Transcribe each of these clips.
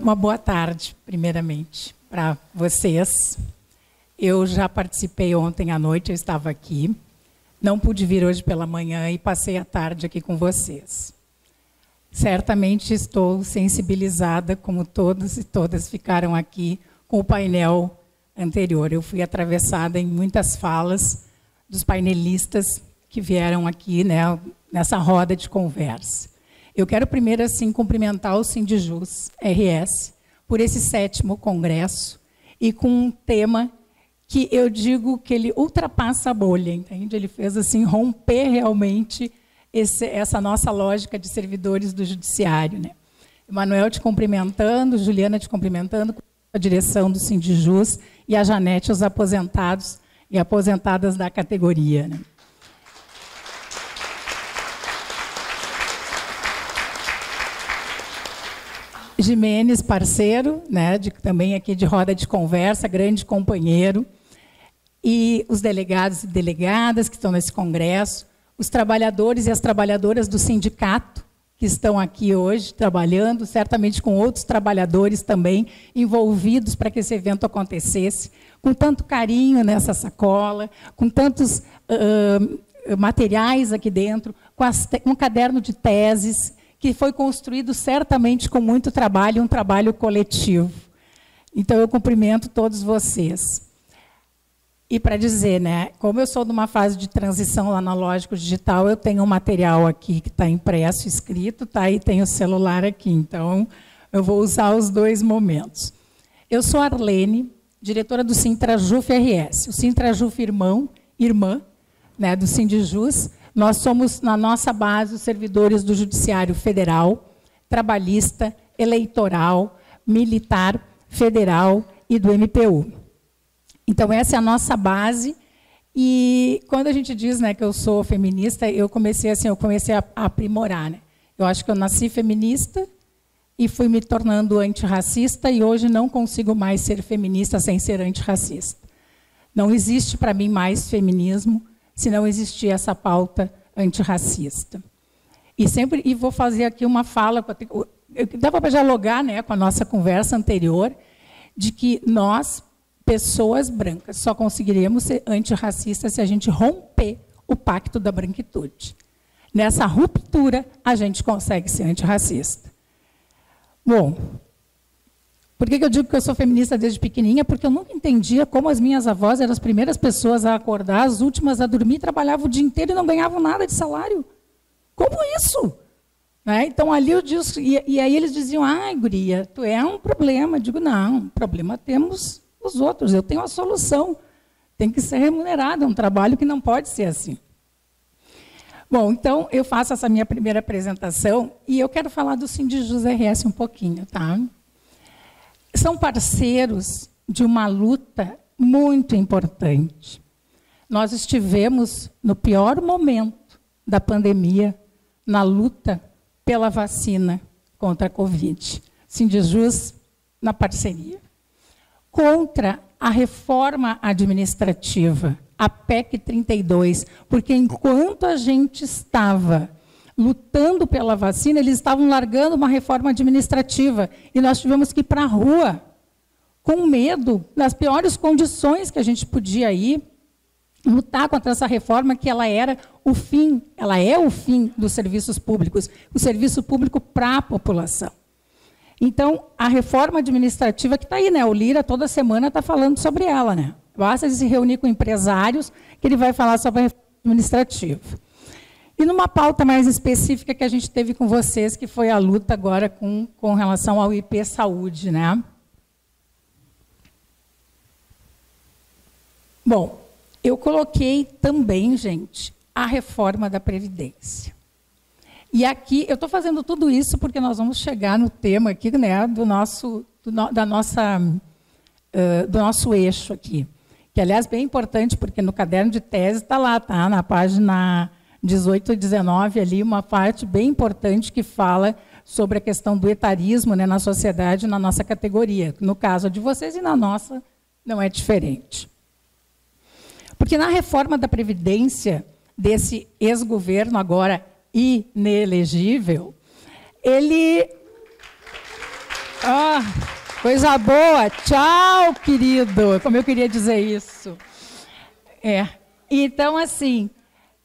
Uma boa tarde, primeiramente, para vocês. Eu já participei ontem à noite, eu estava aqui. Não pude vir hoje pela manhã e passei a tarde aqui com vocês. Certamente estou sensibilizada, como todos e todas ficaram aqui, com o painel anterior. Eu fui atravessada em muitas falas dos painelistas que vieram aqui, né, nessa roda de conversa. Eu quero primeiro, assim, cumprimentar o Sindijus RS por esse 7º congresso e com um tema que eu digo que ele ultrapassa a bolha, entende? Ele fez, assim, romper realmente essa nossa lógica de servidores do judiciário, né? Emanuel te cumprimentando, Juliana te cumprimentando, a direção do Sindijus e a Janete, os aposentados e aposentadas da categoria, né? Jimenez, parceiro, né, também aqui de roda de conversa, grande companheiro, e os delegados e delegadas que estão nesse congresso, os trabalhadores e as trabalhadoras do sindicato que estão aqui hoje trabalhando, certamente com outros trabalhadores também envolvidos para que esse evento acontecesse, com tanto carinho nessa sacola, com tantos materiais aqui dentro, com um caderno de teses, que foi construído certamente com muito trabalho, um trabalho coletivo. Então, eu cumprimento todos vocês. E para dizer, né, como eu sou de uma fase de transição analógico digital, eu tenho um material aqui que está impresso, escrito, tá? E tenho o celular aqui. Então, eu vou usar os dois momentos. Eu sou Arlene, diretora do Sintrajuf RS. O Sintrajuf irmã, né, do Sindijus. Nós somos, na nossa base, os servidores do Judiciário Federal, Trabalhista, Eleitoral, Militar, Federal e do MPU. Então, essa é a nossa base. E quando a gente diz, né, que eu sou feminista, eu comecei a aprimorar, né? Eu acho que eu nasci feminista e fui me tornando antirracista e hoje não consigo mais ser feminista sem ser antirracista. Não existe, para mim, mais feminismo se não existir essa pauta antirracista. E vou fazer aqui uma fala, dava para dialogar, né, com a nossa conversa anterior, de que nós, pessoas brancas, só conseguiremos ser antirracistas se a gente romper o pacto da branquitude. Nessa ruptura, a gente consegue ser antirracista. Bom, por que eu digo que eu sou feminista desde pequenininha? Porque eu nunca entendia como as minhas avós eram as primeiras pessoas a acordar, as últimas a dormir, trabalhavam o dia inteiro e não ganhavam nada de salário. Como isso? Né? Então, ali eu disse, e aí eles diziam, ai, guria, tu é um problema. Eu digo, não, problema temos os outros, eu tenho a solução. Tem que ser remunerado, é um trabalho que não pode ser assim. Bom, então, eu faço essa minha primeira apresentação e eu quero falar do Sindijus RS um pouquinho, tá? São parceiros de uma luta muito importante. Nós estivemos no pior momento da pandemia, na luta pela vacina contra a Covid. Sindijus na parceria. Contra a reforma administrativa, a PEC 32, porque enquanto a gente estava lutando pela vacina, eles estavam largando uma reforma administrativa e nós tivemos que ir para a rua com medo, nas piores condições que a gente podia ir, lutar contra essa reforma que ela é o fim dos serviços públicos, o serviço público para a população. Então, a reforma administrativa que está aí, né? O Lira toda semana está falando sobre ela, né? Basta ele se reunir com empresários que ele vai falar sobre a reforma administrativa. E numa pauta mais específica que a gente teve com vocês, que foi a luta agora com relação ao IP Saúde, né? Bom, eu coloquei também, gente, a reforma da Previdência. E aqui, eu estou fazendo tudo isso porque nós vamos chegar no tema aqui, né, do nosso eixo aqui. Que, aliás, bem importante, porque no caderno de tese está lá, tá? Na página 18 e 19, ali, uma parte bem importante que fala sobre a questão do etarismo, né, na sociedade, na nossa categoria. No caso de vocês e na nossa, não é diferente. Porque na reforma da Previdência, desse ex-governo agora inelegível, ele... Coisa boa. Tchau, querido. Como eu queria dizer isso. Então, assim,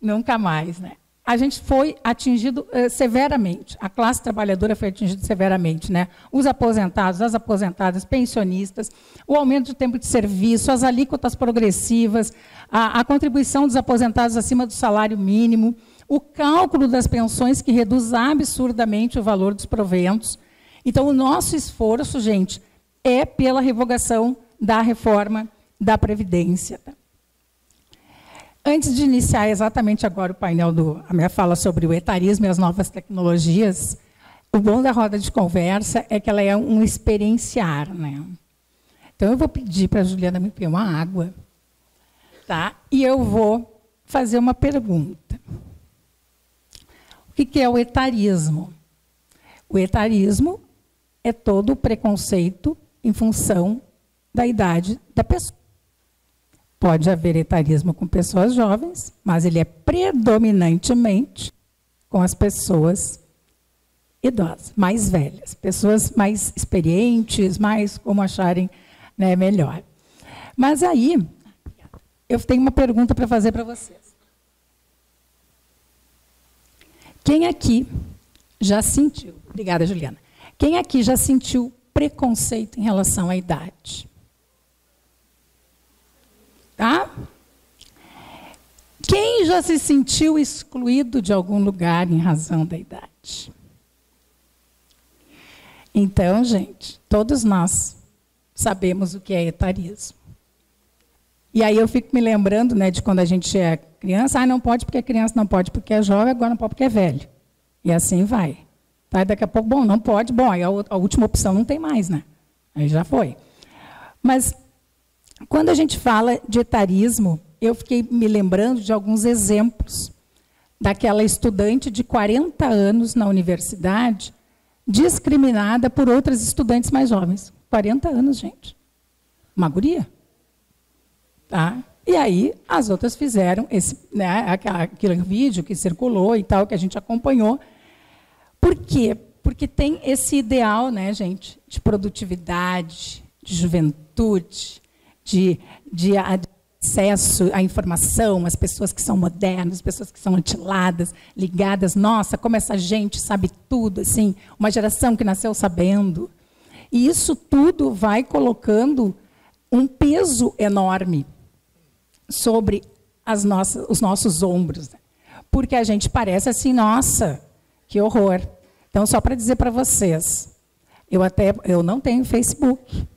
nunca mais, né? A gente foi atingido severamente, a classe trabalhadora foi atingida severamente, né? Os aposentados, as aposentadas, pensionistas, o aumento do tempo de serviço, as alíquotas progressivas, a contribuição dos aposentados acima do salário mínimo, o cálculo das pensões que reduz absurdamente o valor dos proventos. Então, o nosso esforço, gente, é pela revogação da reforma da Previdência. Tá? Antes de iniciar exatamente agora o painel, a minha fala sobre o etarismo e as novas tecnologias, o bom da roda de conversa é que ela é um experienciar, né? Então, eu vou pedir para a Juliana me pedir uma água, tá? E eu vou fazer uma pergunta. O que é o etarismo? O etarismo é todo o preconceito em função da idade da pessoa. Pode haver etarismo com pessoas jovens, mas ele é predominantemente com as pessoas idosas, mais velhas, pessoas mais experientes, mais como acharem, né, melhor. Mas aí, eu tenho uma pergunta para fazer para vocês. Quem aqui já sentiu, obrigada, Juliana, quem aqui já sentiu preconceito em relação à idade? Tá? Quem já se sentiu excluído de algum lugar em razão da idade? Então, gente, todos nós sabemos o que é etarismo. E aí eu fico me lembrando, né, de quando a gente é criança, não pode porque é criança, não pode porque é jovem, agora não pode porque é velho. E assim vai. Tá? Daqui a pouco, bom, não pode, bom, aí a última opção não tem mais, né? Aí já foi. Mas quando a gente fala de etarismo, eu fiquei me lembrando de alguns exemplos daquela estudante de 40 anos na universidade, discriminada por outras estudantes mais jovens. 40 anos, gente. Uma guria. Tá? E aí, as outras fizeram aquele vídeo que circulou e tal, que a gente acompanhou. Por quê? Porque tem esse ideal, né, gente, de produtividade, de juventude, de acesso à informação, as pessoas que são modernas, as pessoas que são antiladas, ligadas. Nossa, como essa gente sabe tudo, assim, uma geração que nasceu sabendo. E isso tudo vai colocando um peso enorme sobre os nossos ombros. Né? Porque a gente parece assim, nossa, que horror. Então, só para dizer para vocês, eu não tenho Facebook.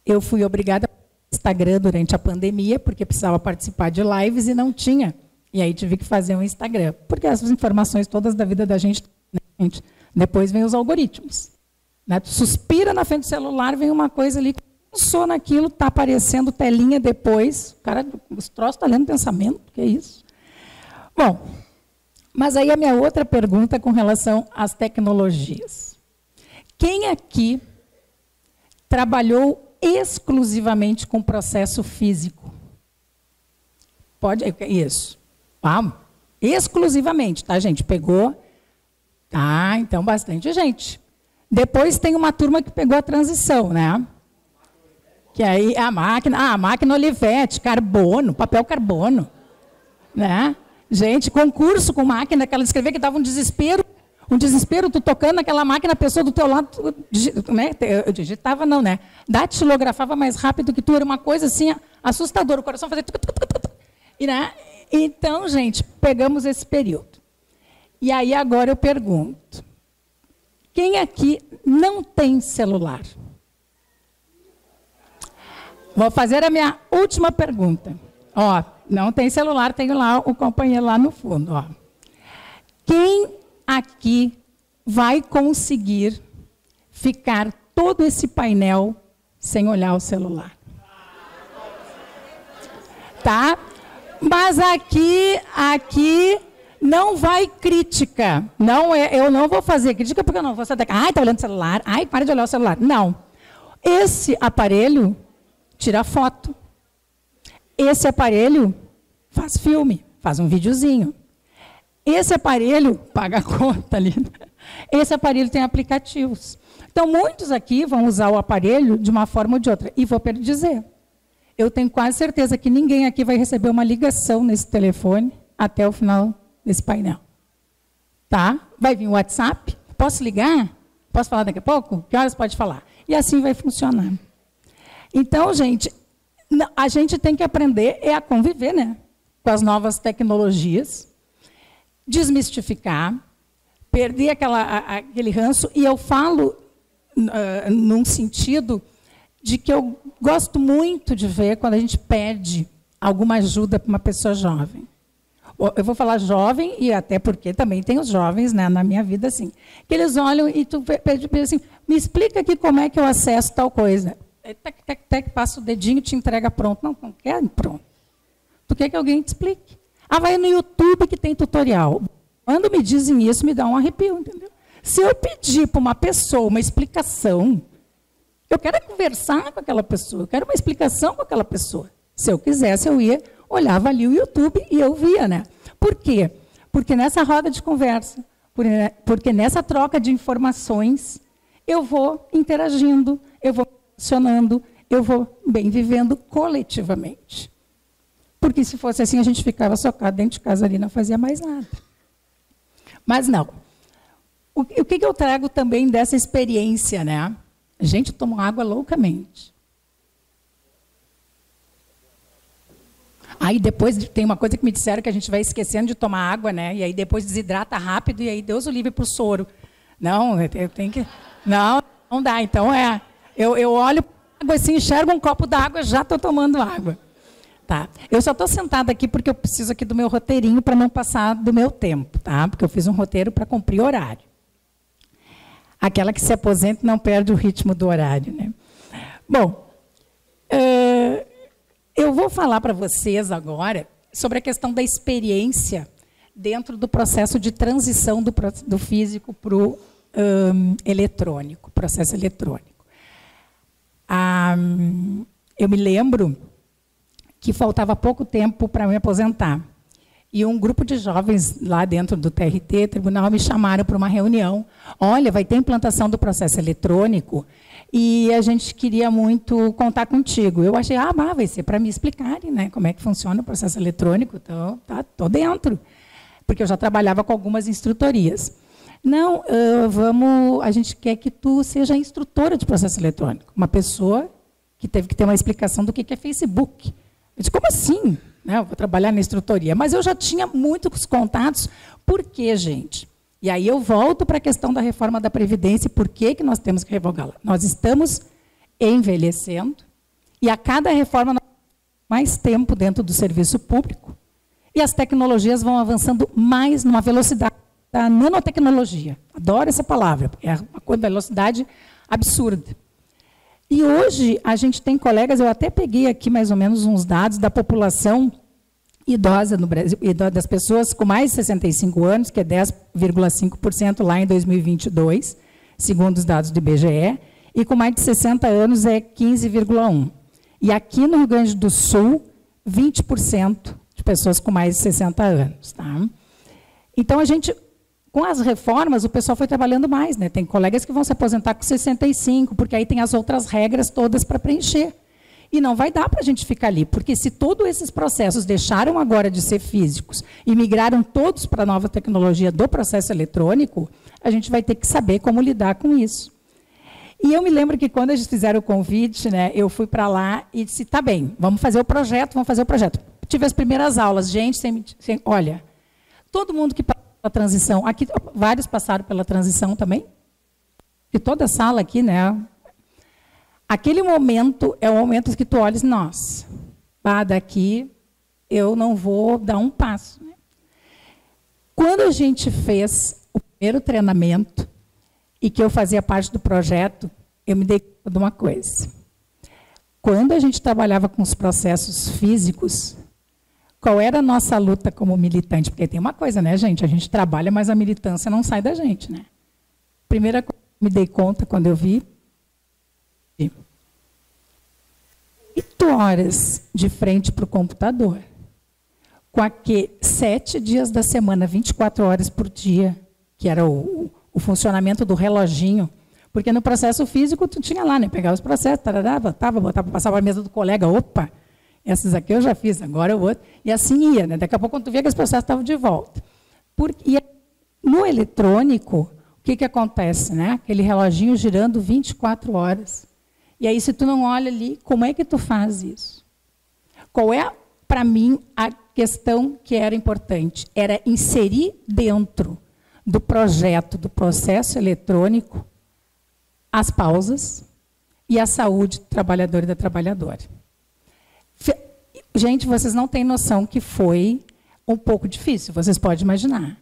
Eu fui obrigada a Instagram durante a pandemia, porque precisava participar de lives e não tinha. E aí tive que fazer um Instagram. Porque essas informações todas da vida da gente, né, depois vem os algoritmos. Né? Tu suspira na frente do celular, vem uma coisa ali, pensou naquilo, está aparecendo telinha depois. O cara, os troços está lendo pensamento, que é isso? Bom, mas aí a minha outra pergunta com relação às tecnologias. Quem aqui trabalhou exclusivamente com processo físico? Pode? Isso. Exclusivamente, tá, gente? Pegou? Tá, então bastante gente. Depois tem uma turma que pegou a transição, né? Que aí a máquina Olivetti, carbono, papel carbono. Né? Gente, concurso com máquina, que ela escrevia que dava um desespero, tu tocando naquela máquina, a pessoa do teu lado, né? Eu digitava não, né? Datilografava mais rápido que tu, era uma coisa assim, assustadora, o coração fazia... E, né? Então, gente, pegamos esse período. E aí agora eu pergunto, quem aqui não tem celular? Vou fazer a minha última pergunta. Ó, não tem celular, tenho lá o companheiro lá no fundo. Ó. Quem aqui vai conseguir ficar todo esse painel sem olhar o celular? Tá? Mas aqui não vai crítica. Não é, eu não vou fazer crítica porque eu não vou sair daqui. Ai, tá olhando o celular. Ai, para de olhar o celular. Não. Esse aparelho tira foto. Esse aparelho faz filme, faz um videozinho. Esse aparelho paga a conta ali. Esse aparelho tem aplicativos. Então, muitos aqui vão usar o aparelho de uma forma ou de outra. E vou dizer, eu tenho quase certeza que ninguém aqui vai receber uma ligação nesse telefone até o final desse painel. Tá? Vai vir o WhatsApp? Posso ligar? Posso falar daqui a pouco? Que horas pode falar? E assim vai funcionar. Então, gente, a gente tem que aprender a conviver, né, com as novas tecnologias, desmistificar, perder aquele ranço. E eu falo num sentido de que eu gosto muito de ver quando a gente pede alguma ajuda para uma pessoa jovem. Eu vou falar jovem, e até porque também tem os jovens, né, na minha vida, assim, que eles olham e tu pede assim, me explica aqui como é que eu acesso tal coisa. Tec, tec, tec, passa o dedinho e te entrega pronto. Não quer pronto. Tu quer que alguém te explique? Ah, vai no YouTube que tem tutorial. Quando me dizem isso, me dá um arrepio, entendeu? Se eu pedir para uma pessoa uma explicação, eu quero conversar com aquela pessoa, eu quero uma explicação com aquela pessoa. Se eu quisesse, eu ia, olhava ali o YouTube e eu via, né? Por quê? Porque nessa roda de conversa, porque nessa troca de informações, eu vou interagindo, eu vou funcionando, eu vou bem vivendo coletivamente. Porque se fosse assim, a gente ficava socado dentro de casa ali, não fazia mais nada. Mas não. O que eu trago também dessa experiência, né? A gente toma água loucamente. Aí depois tem uma coisa que me disseram que a gente vai esquecendo de tomar água, né? E aí depois desidrata rápido e aí Deus o livre para o soro. Não, eu tenho que... Não dá. Então, eu olho para a água assim, enxergo um copo d'água, já estou tomando água. Tá. Eu só estou sentada aqui porque eu preciso aqui do meu roteirinho para não passar do meu tempo, tá? Porque eu fiz um roteiro para cumprir horário. Aquela que se aposenta não perde o ritmo do horário, né? Bom, eu vou falar para vocês agora sobre a questão da experiência dentro do processo de transição do físico para o eletrônico, processo eletrônico. Eu me lembro que faltava pouco tempo para me aposentar. E um grupo de jovens lá dentro do TRT, tribunal, me chamaram para uma reunião. Olha, vai ter implantação do processo eletrônico e a gente queria muito contar contigo. Eu achei, vai ser para me explicarem, né, como é que funciona o processo eletrônico. Então, tô dentro, porque eu já trabalhava com algumas instrutorias. Não, a gente quer que tu seja instrutora de processo eletrônico. Uma pessoa que teve que ter uma explicação do que é Facebook. Eu disse, como assim? Eu vou trabalhar na instrutoria. Mas eu já tinha muitos contatos. Por quê, gente? E aí eu volto para a questão da reforma da Previdência e por que nós temos que revogá-la. Nós estamos envelhecendo e a cada reforma nós temos mais tempo dentro do serviço público e as tecnologias vão avançando mais numa velocidade da nanotecnologia. Adoro essa palavra, porque é uma velocidade absurda. E hoje a gente tem colegas, eu até peguei aqui mais ou menos uns dados da população idosa no Brasil, das pessoas com mais de 65 anos, que é 10,5% lá em 2022, segundo os dados do IBGE, e com mais de 60 anos é 15,1%. E aqui no Rio Grande do Sul, 20% de pessoas com mais de 60 anos. Tá? Então, a gente... Com as reformas, o pessoal foi trabalhando mais, né? Tem colegas que vão se aposentar com 65, porque aí tem as outras regras todas para preencher. E não vai dar para a gente ficar ali, porque se todos esses processos deixaram agora de ser físicos e migraram todos para a nova tecnologia do processo eletrônico, a gente vai ter que saber como lidar com isso. E eu me lembro que quando eles fizeram o convite, né, eu fui para lá e disse, tá bem, vamos fazer o projeto, vamos fazer o projeto. Tive as primeiras aulas, gente, olha, todo mundo que a transição. Aqui, vários passaram pela transição também. E toda a sala aqui, né? Aquele momento é o momento que tu olhas, nossa, daqui eu não vou dar um passo. Né? Quando a gente fez o primeiro treinamento e que eu fazia parte do projeto, eu me dei conta de uma coisa. Quando a gente trabalhava com os processos físicos, qual era a nossa luta como militante? Porque tem uma coisa, né, gente? A gente trabalha, mas a militância não sai da gente, né? Primeira coisa que me dei conta quando eu vi, 8 horas de frente para o computador, com 7 dias da semana, 24 horas por dia, que era o funcionamento do reloginho, Porque no processo físico, tu tinha lá, né? Pegava os processos, tarará, botava, passava a mesa do colega, opa, esses aqui eu já fiz, agora o outro. E assim ia, né? Daqui a pouco, quando tu via que os processos estavam de volta. E no eletrônico, o que acontece, né? Aquele reloginho girando 24 horas. E aí, se tu não olha ali, como é que tu faz isso? Qual é, para mim, a questão que era importante? Era inserir dentro do projeto, do processo eletrônico, as pausas e a saúde do trabalhador e da trabalhadora. Gente, vocês não têm noção que foi um pouco difícil, vocês podem imaginar.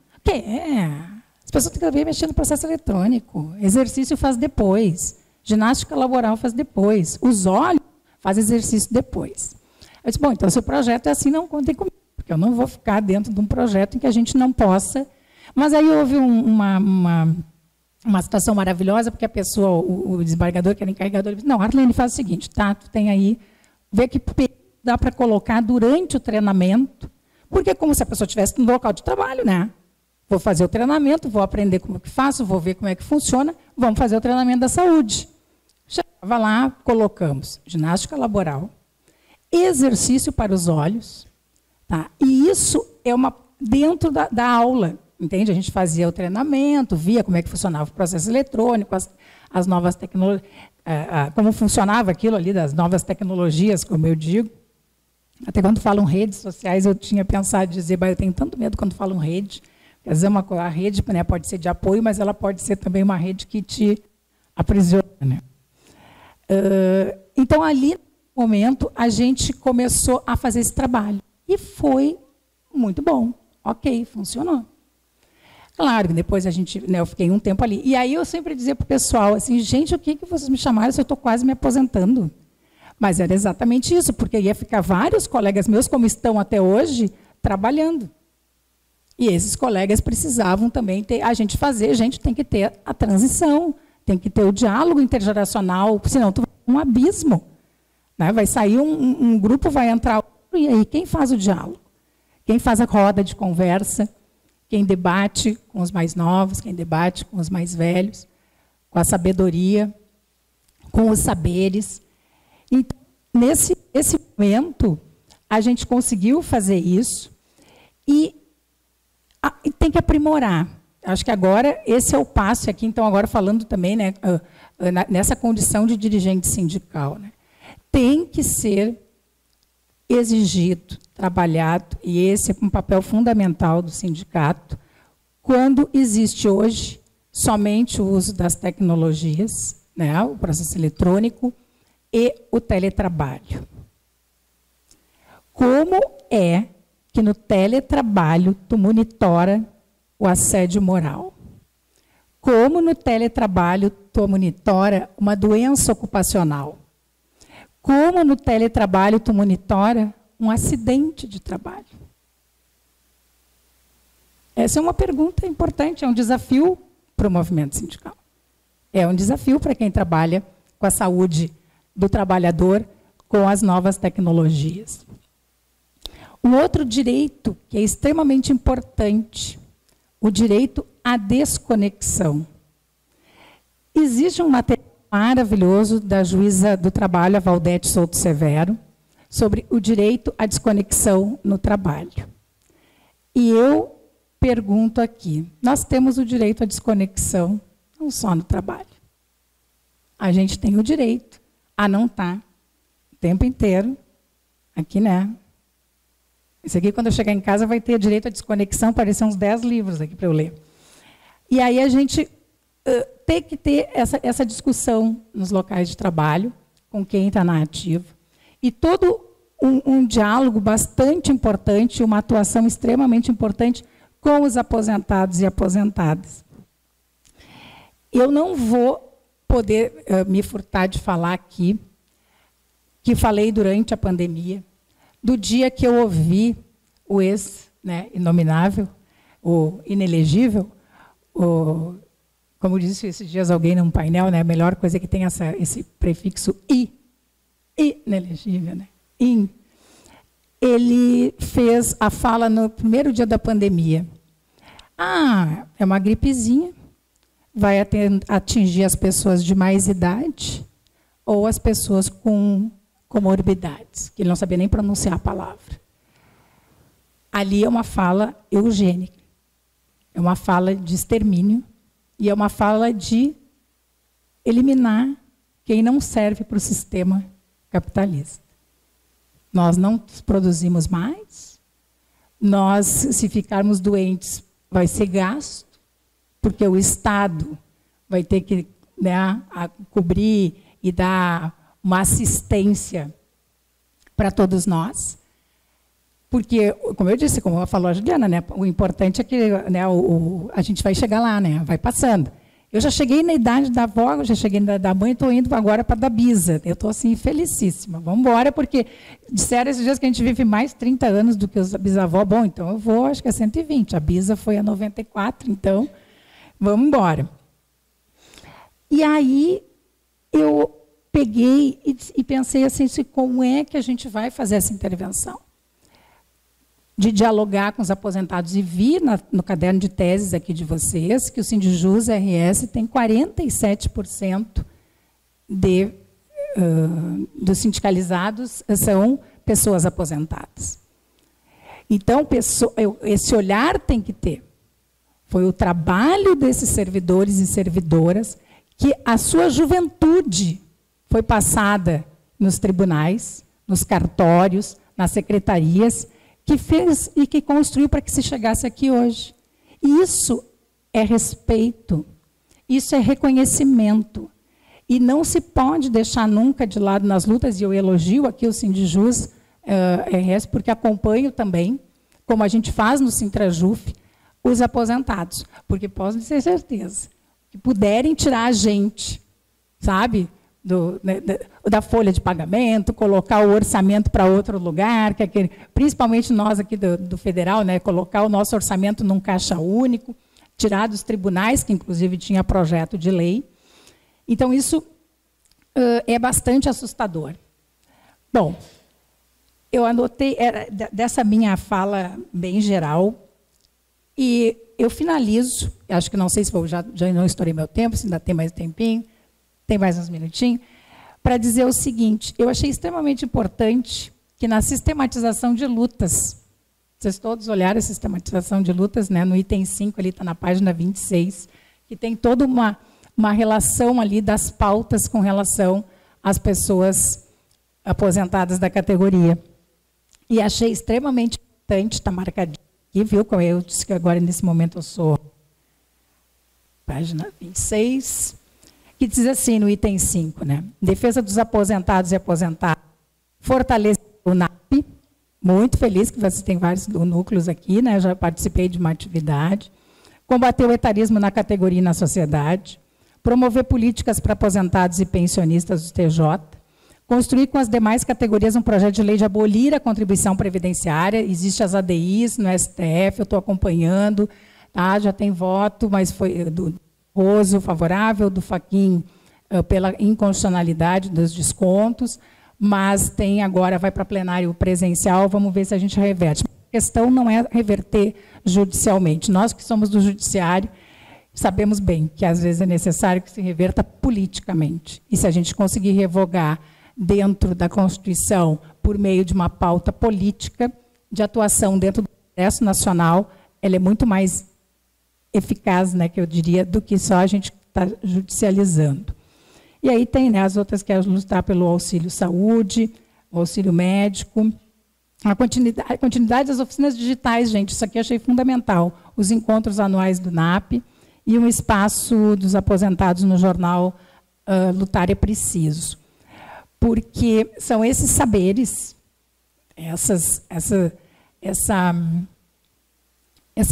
As pessoas têm que vir mexendo no processo eletrônico, exercício faz depois, ginástica laboral faz depois, os olhos fazem exercício depois. Eu disse, bom, então se o projeto é assim, não contem comigo, porque eu não vou ficar dentro de um projeto em que a gente não possa. Mas aí houve uma situação maravilhosa, porque a pessoa, o desembargador, que era encarregador, ele disse, não, Arlene, faz o seguinte, tá, tu tem aí, vê que dá para colocar durante o treinamento, porque é como se a pessoa estivesse no local de trabalho, né? Vou fazer o treinamento, vou aprender como que faço, vou ver como é que funciona, vamos fazer o treinamento da saúde. Chegava lá, colocamos ginástica laboral, exercício para os olhos, tá? E isso é dentro da aula, entende? A gente fazia o treinamento, via como é que funcionava o processo eletrônico, as novas tecnologias, como funcionava aquilo ali das novas tecnologias, como eu digo. Até quando falam redes sociais, eu tinha pensado em dizer, eu tenho tanto medo quando falam rede. Quer dizer, a rede, né, pode ser de apoio, mas ela pode ser também uma rede que te aprisiona, né? Então, ali, no momento, a gente começou a fazer esse trabalho. E foi muito bom. Ok, funcionou. Claro que depois eu fiquei um tempo ali. E aí eu sempre dizia para o pessoal, assim, gente, o que vocês me chamaram se eu estou quase me aposentando? Mas era exatamente isso, porque ia ficar vários colegas meus, como estão até hoje, trabalhando. E esses colegas precisavam também ter, a gente tem que ter a transição, tem que ter o diálogo intergeracional, senão tu vai ter um abismo. Né? Vai sair um grupo, vai entrar outro, e aí quem faz o diálogo? Quem faz a roda de conversa? Quem debate com os mais novos, quem debate com os mais velhos, com a sabedoria, com os saberes. Então, nesse momento, a gente conseguiu fazer isso e tem que aprimorar. Acho que agora, esse é o passo aqui, então, agora falando também, né, nessa condição de dirigente sindical, né, tem que ser exigido, trabalhado, e esse é um papel fundamental do sindicato, quando existe hoje somente o uso das tecnologias, né, o processo eletrônico e o teletrabalho. Como é que no teletrabalho tu monitora o assédio moral? Como no teletrabalho tu monitora uma doença ocupacional? Como no teletrabalho tu monitora um acidente de trabalho? Essa é uma pergunta importante, é um desafio para o movimento sindical. É um desafio para quem trabalha com a saúde do trabalhador, com as novas tecnologias. Um outro direito que é extremamente importante, o direito à desconexão. Existe um material maravilhoso da juíza do trabalho, a Valdete Souto Severo, sobre o direito à desconexão no trabalho. E eu pergunto aqui, nós temos o direito à desconexão não só no trabalho. A gente tem o direito a não estar o tempo inteiro aqui, né? Isso aqui, quando eu chegar em casa, vai ter direito à desconexão, parecem uns 10 livros aqui para eu ler. E aí a gente tem que ter essa discussão nos locais de trabalho, com quem está na ativa, e todo um diálogo bastante importante, uma atuação extremamente importante com os aposentados e aposentadas. Eu não vou poder me furtar de falar aqui, que falei durante a pandemia, do dia que eu ouvi o ex-inominável, o inelegível, como disse esses dias alguém num painel, né, a melhor coisa é que tem esse prefixo I, inelegível, né? Ele fez a fala no primeiro dia da pandemia. É uma gripezinha, vai atingir as pessoas de mais idade ou as pessoas com comorbidades, que ele não sabia nem pronunciar a palavra. Ali é uma fala eugênica, é uma fala de extermínio e é uma fala de eliminar quem não serve para o sistema capitalista. Nós não produzimos mais, nós, se ficarmos doentes, vai ser gasto, porque o Estado vai ter que, né, cobrir e dar uma assistência para todos nós. Porque, como eu disse, como falou a Juliana, né, o importante é que, né, a gente vai chegar lá, né, vai passando. Eu já cheguei na idade da avó, já cheguei na idade da mãe, estou indo agora para a da bisa. Eu estou assim, felicíssima. Vamos embora, porque disseram esses dias que a gente vive mais 30 anos do que os bisavós. Bom, então eu vou, acho que é 120. A bisa foi a 94, então vamos embora. E aí eu peguei e pensei assim, como é que a gente vai fazer essa intervenção? De dialogar com os aposentados, e vi no caderno de teses aqui de vocês que o Sindijus RS tem 47% dos sindicalizados são pessoas aposentadas. Então, esse olhar tem que ter. Foi o trabalho desses servidores e servidoras que a sua juventude foi passada nos tribunais, nos cartórios, nas secretarias, que fez e que construiu para que se chegasse aqui hoje. E isso é respeito, isso é reconhecimento. E não se pode deixar nunca de lado nas lutas, e eu elogio aqui o Sindijus RS, porque acompanho também, como a gente faz no Sintrajuf, os aposentados. Porque posso ter certeza que puderem tirar a gente, sabe, da folha de pagamento, colocar o orçamento para outro lugar, principalmente nós aqui do federal, né, colocar o nosso orçamento num caixa único, tirar dos tribunais, que inclusive tinha projeto de lei. Então, isso é bastante assustador. Bom, eu anotei dessa minha fala bem geral, e eu finalizo, acho que não sei se já não estourei meu tempo, se ainda tem mais tempinho, tem mais uns minutinhos, para dizer o seguinte: eu achei extremamente importante que na sistematização de lutas, vocês todos olharam a sistematização de lutas, né, no item 5, ali está na página 26, que tem toda uma relação ali das pautas com relação às pessoas aposentadas da categoria. E achei extremamente importante, está marcadinho aqui, viu? Como eu disse que agora, nesse momento, eu sou página 26, que diz assim, no item 5, né? Defesa dos aposentados e aposentadas, fortalecer o NAP, muito feliz que você tem vários núcleos aqui, né? Eu já participei de uma atividade. Combater o etarismo na categoria e na sociedade, promover políticas para aposentados e pensionistas do TJ, construir com as demais categorias um projeto de lei de abolir a contribuição previdenciária. Existem as ADIs no STF, eu estou acompanhando, tá? Já tem voto, mas foi do Roso favorável, do Fachin pela inconstitucionalidade dos descontos, mas tem agora, vai para plenário presencial, vamos ver se a gente reverte. A questão não é reverter judicialmente. Nós que somos do judiciário, sabemos bem que às vezes é necessário que se reverta politicamente. E se a gente conseguir revogar dentro da Constituição, por meio de uma pauta política de atuação dentro do Congresso Nacional, ela é muito mais eficaz, né, que eu diria, do que só a gente está judicializando. E aí tem, né, as outras que é lutar pelo auxílio saúde, o auxílio médico, a continuidade das oficinas digitais, gente, isso aqui eu achei fundamental, os encontros anuais do NAP e um espaço dos aposentados no jornal Lutar é Preciso. Porque são esses saberes, essa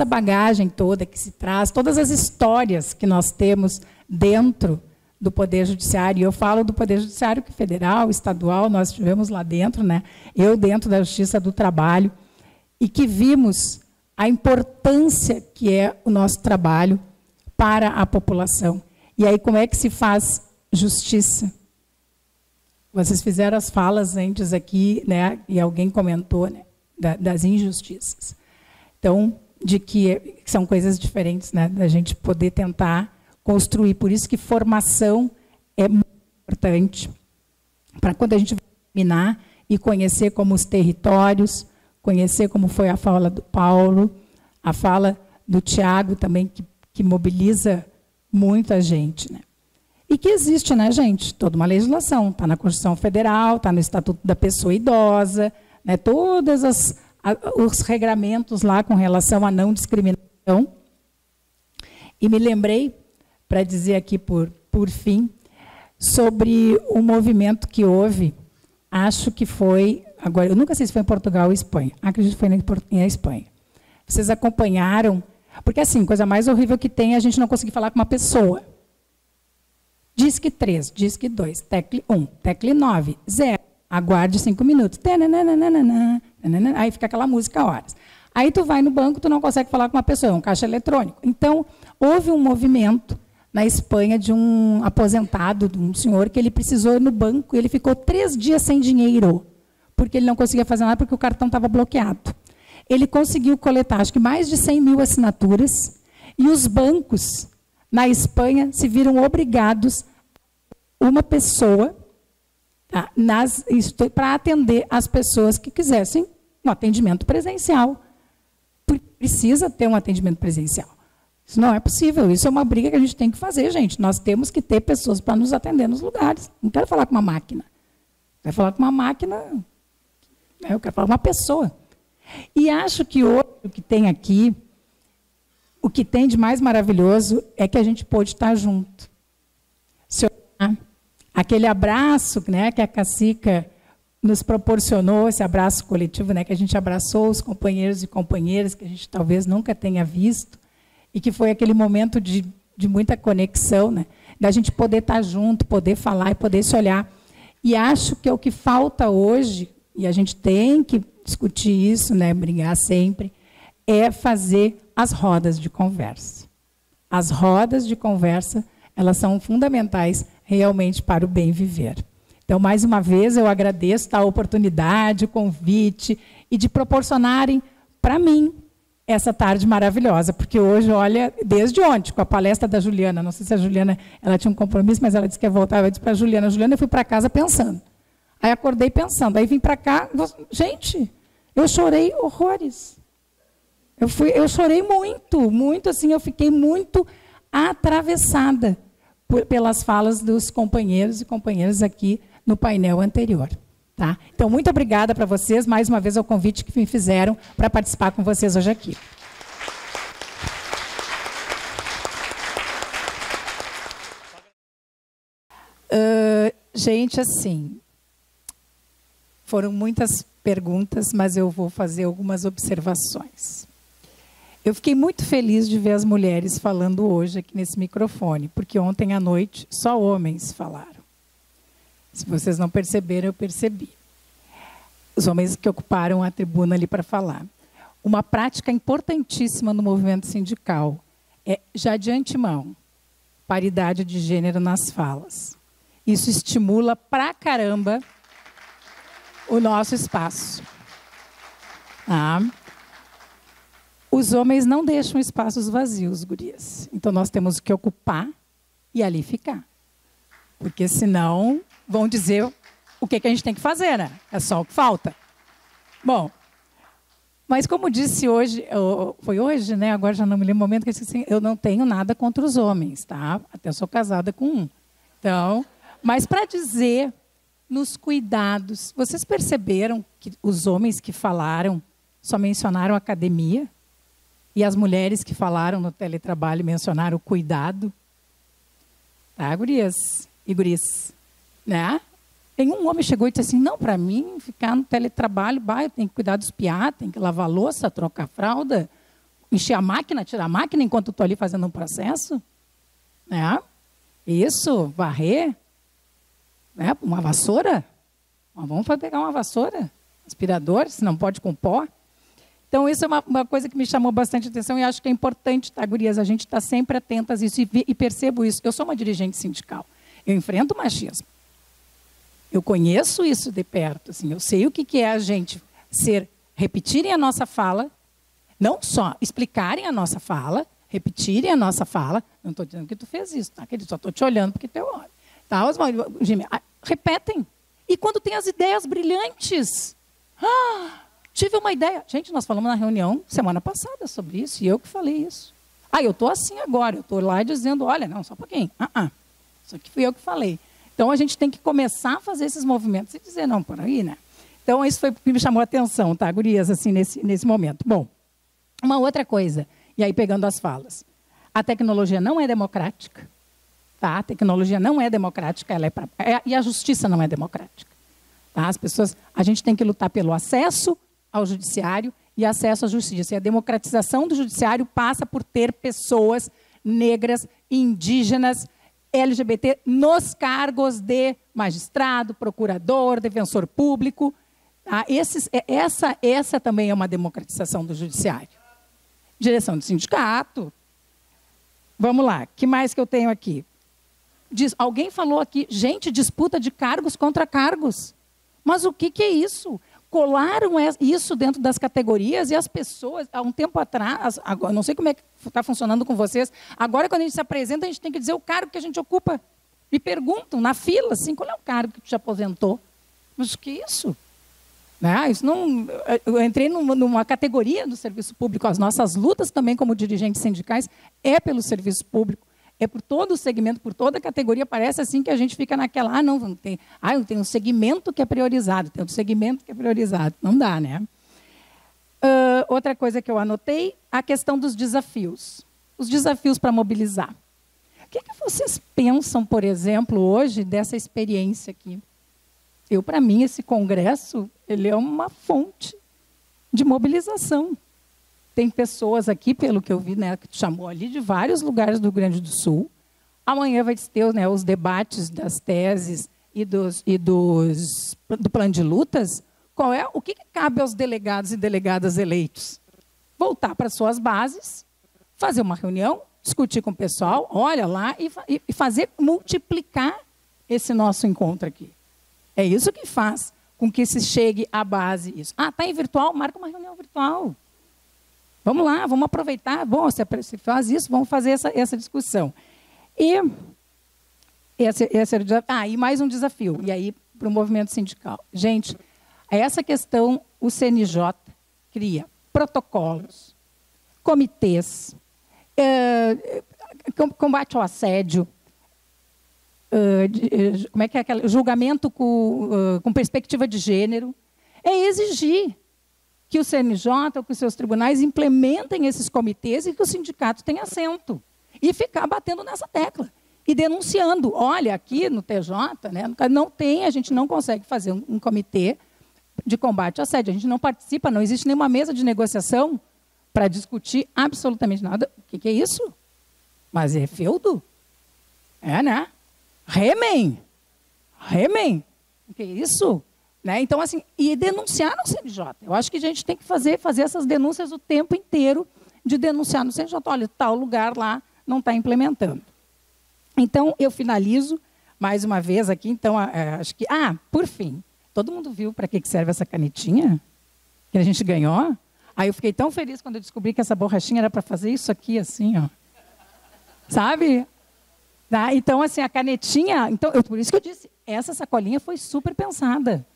bagagem toda que se traz, todas as histórias que nós temos dentro do Poder Judiciário, e eu falo do Poder Judiciário que federal, estadual, nós estivemos lá dentro, né? Eu dentro da Justiça do Trabalho, e que vimos a importância que é o nosso trabalho para a população. E aí, como é que se faz justiça? Vocês fizeram as falas antes aqui, né? E alguém comentou, né, das injustiças. Então, de que são coisas diferentes, né? Da gente poder tentar construir. Por isso que formação é muito importante, para quando a gente vai terminar e conhecer como os territórios, conhecer como foi a fala do Paulo, a fala do Tiago também, que mobiliza muito a gente, né? E que existe, né, gente? Toda uma legislação. Está na Constituição Federal, está no Estatuto da Pessoa Idosa, né? Todos os regramentos lá com relação à não discriminação. E me lembrei, para dizer aqui por fim, sobre um movimento que houve, acho que foi, agora, eu nunca sei se foi em Portugal ou Espanha, acredito que foi na Espanha. Vocês acompanharam, porque assim, coisa mais horrível que tem é a gente não conseguir falar com uma pessoa. Disque 3, disque 2, tecle 1, tecle 9, 0, aguarde 5 minutos. Aí fica aquela música horas. Aí tu vai no banco, tu não consegue falar com uma pessoa, é um caixa eletrônico. Então, houve um movimento na Espanha de um aposentado, de um senhor, que ele precisou ir no banco e ele ficou 3 dias sem dinheiro, porque ele não conseguia fazer nada porque o cartão estava bloqueado. Ele conseguiu coletar, acho que mais de 100 mil assinaturas, e os bancos na Espanha se viram obrigados uma pessoa, tá, para atender as pessoas que quisessem um atendimento presencial. Precisa ter um atendimento presencial. Isso não é possível, isso é uma briga que a gente tem que fazer, gente. Nós temos que ter pessoas para nos atender nos lugares. Não quero falar com uma máquina. Quero falar com uma máquina, né, eu quero falar com uma pessoa. E acho que hoje, o que tem aqui, o que tem de mais maravilhoso é que a gente pôde estar junto. Aquele abraço, né, que a Cacica nos proporcionou, esse abraço coletivo, né, que a gente abraçou os companheiros e companheiras que a gente talvez nunca tenha visto, e que foi aquele momento de muita conexão, né, da gente poder estar junto, poder falar e poder se olhar. E acho que é o que falta hoje, e a gente tem que discutir isso, né, brigar sempre, é fazer as rodas de conversa. As rodas de conversa, elas são fundamentais realmente para o bem viver. Então, mais uma vez, eu agradeço a oportunidade, o convite, e de proporcionarem para mim essa tarde maravilhosa, porque hoje, olha, desde ontem, com a palestra da Juliana, não sei se a Juliana ela tinha um compromisso, mas ela disse que ia voltar, eu disse para a Juliana, eu fui para casa pensando. Aí acordei pensando, aí vim para cá, gente, eu chorei horrores. Eu chorei muito, muito, assim, eu fiquei muito atravessada pelas falas dos companheiros e companheiras aqui no painel anterior. Tá? Então, muito obrigada para vocês, mais uma vez, ao convite que me fizeram para participar com vocês hoje aqui. Gente, assim, foram muitas perguntas, mas eu vou fazer algumas observações. Eu fiquei muito feliz de ver as mulheres falando hoje aqui nesse microfone, porque ontem à noite só homens falaram. Se vocês não perceberam, eu percebi. Os homens que ocuparam a tribuna ali para falar. Uma prática importantíssima no movimento sindical é, já de antemão, paridade de gênero nas falas. Isso estimula pra caramba o nosso espaço. Tá? Os homens não deixam espaços vazios, gurias. Então, nós temos que ocupar e ali ficar. Porque, senão, vão dizer o que a gente tem que fazer, né? É só o que falta. Bom, mas como disse hoje, foi hoje, né? Agora já não me lembro o momento que eu disse assim, eu não tenho nada contra os homens, tá? Até sou casada com um. Então, mas para dizer nos cuidados, vocês perceberam que os homens que falaram só mencionaram a academia? E as mulheres que falaram no teletrabalho mencionaram o cuidado? Tá, gurias e guris? Né? Nenhum homem chegou e disse assim, não, para mim, ficar no teletrabalho, eu tenho que cuidar dos piá, tenho que lavar a louça, trocar a fralda, encher a máquina, tirar a máquina enquanto estou ali fazendo um processo. Né? Isso, varrer. Né? Uma vassoura. Vamos pegar uma vassoura, aspirador, se não pode com pó. Então, isso é uma coisa que me chamou bastante atenção e acho que é importante, tá, gurias? A gente está sempre atentas a isso e percebo isso. Eu sou uma dirigente sindical. Eu enfrento o machismo. Eu conheço isso de perto. Assim, eu sei o que é a gente repetirem a nossa fala, não só explicarem a nossa fala, repetirem a nossa fala. Não estou dizendo que tu fez isso, tá, querido? Só estou te olhando porque tu olha. Tá, Jimmy, repetem. E quando tem as ideias brilhantes. Tive uma ideia. Gente, nós falamos na reunião semana passada sobre isso, e eu que falei isso. Eu estou assim agora, eu estou lá dizendo, olha, não, só um pouquinho. Isso aqui fui eu que falei. Então, a gente tem que começar a fazer esses movimentos e dizer, não, por aí, né? Então, isso foi o que me chamou a atenção, tá, gurias, assim, nesse momento. Bom, uma outra coisa, e aí pegando as falas. A tecnologia não é democrática, tá? A tecnologia não é democrática, e a justiça não é democrática. Tá? As pessoas, a gente tem que lutar pelo acesso ao judiciário e acesso à justiça. E a democratização do judiciário passa por ter pessoas negras, indígenas, LGBT, nos cargos de magistrado, procurador, defensor público. Tá? Essa também é uma democratização do judiciário. Direção do sindicato. Vamos lá, o que mais que eu tenho aqui? Alguém falou aqui, gente, disputa de cargos contra cargos. Mas o que é isso? Colaram isso dentro das categorias e as pessoas, há um tempo atrás, agora, não sei como é que está funcionando com vocês, agora quando a gente se apresenta, a gente tem que dizer o cargo que a gente ocupa. Me perguntam na fila, assim, qual é o cargo que tu te aposentou? Mas o que é isso? Isso não, eu entrei numa categoria do serviço público, as nossas lutas também como dirigentes sindicais é pelo serviço público. É por todo o segmento, por toda a categoria, parece assim que a gente fica naquela, não tem, eu tenho um segmento que é priorizado, tem outro segmento que é priorizado. Não dá, né? Outra coisa que eu anotei, a questão dos desafios. Os desafios para mobilizar. O que vocês pensam, por exemplo, hoje, dessa experiência aqui? Para mim, esse congresso, ele é uma fonte de mobilização. Tem pessoas aqui, pelo que eu vi, né, que tu chamou ali, de vários lugares do Rio Grande do Sul. Amanhã vai ter, né, os debates das teses e do plano de lutas. O que cabe aos delegados e delegadas eleitos? Voltar para suas bases, fazer uma reunião, discutir com o pessoal, olha lá, e fazer multiplicar esse nosso encontro aqui. É isso que faz com que se chegue à base. Isso. Está em virtual? Marca uma reunião virtual. Vamos lá, vamos aproveitar. Bom, se faz isso, vamos fazer essa discussão. E e mais um desafio, e aí para o movimento sindical. Gente, essa questão, o CNJ cria protocolos, comitês, combate ao assédio, como é que é julgamento com perspectiva de gênero, é exigir que o CNJ ou que os seus tribunais implementem esses comitês e que o sindicato tenha assento. E ficar batendo nessa tecla. E denunciando. Olha, aqui no TJ, né, não tem, a gente não consegue fazer um comitê de combate ao assédio. A gente não participa, não existe nenhuma mesa de negociação para discutir absolutamente nada. O que é isso? Mas é feudo? Né? Remem. O que é isso? Né? Então, assim, e denunciar no CNJ. Eu acho que a gente tem que fazer essas denúncias o tempo inteiro, de denunciar no CNJ. Olha, tal lugar lá não está implementando. Então, eu finalizo mais uma vez aqui. Então, acho que... por fim, todo mundo viu para que serve essa canetinha que a gente ganhou? Aí eu fiquei tão feliz quando eu descobri que essa borrachinha era para fazer isso aqui, assim, ó. Sabe? Tá? Então, assim, a canetinha... Então, por isso que eu disse, essa sacolinha foi super pensada.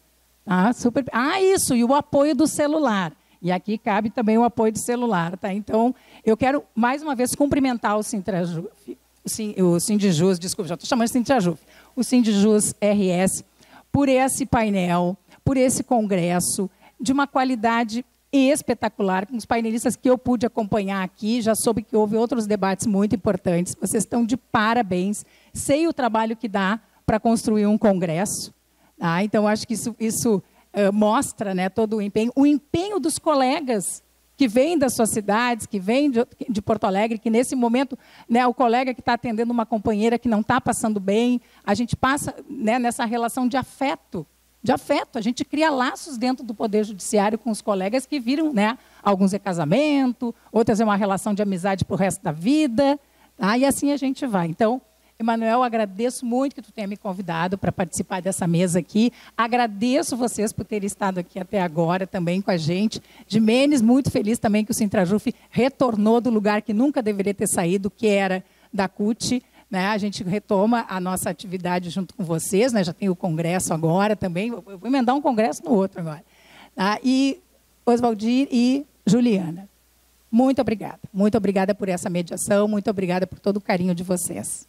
Tá? Super... isso, e o apoio do celular. E aqui cabe também o apoio do celular. Tá? Então, eu quero, mais uma vez, cumprimentar o Sintrajuf, o Sindijus, desculpa, já estou chamando de Sintrajuf, o Sindijus RS, por esse painel, por esse congresso, de uma qualidade espetacular, com os painelistas que eu pude acompanhar aqui, já soube que houve outros debates muito importantes, vocês estão de parabéns, sei o trabalho que dá para construir um congresso, tá? Então, acho que isso mostra, né, todo o empenho dos colegas que vêm das suas cidades, que vêm de Porto Alegre, que nesse momento, né, o colega que está atendendo uma companheira que não está passando bem, a gente passa, né, nessa relação de afeto, a gente cria laços dentro do Poder Judiciário com os colegas que viram, né, alguns é casamento, outras é uma relação de amizade para o resto da vida, tá? E assim a gente vai. Então, Emanuel, agradeço muito que tu tenha me convidado para participar dessa mesa aqui. Agradeço vocês por terem estado aqui até agora também com a gente. Jimenez, muito feliz também que o Sintrajuf retornou do lugar que nunca deveria ter saído, que era da CUT. Né? A gente retoma a nossa atividade junto com vocês, né? Já tem o congresso agora também. Eu vou emendar um congresso no outro agora. Tá? E Oswaldir e Juliana. Muito obrigada. Muito obrigada por essa mediação, muito obrigada por todo o carinho de vocês.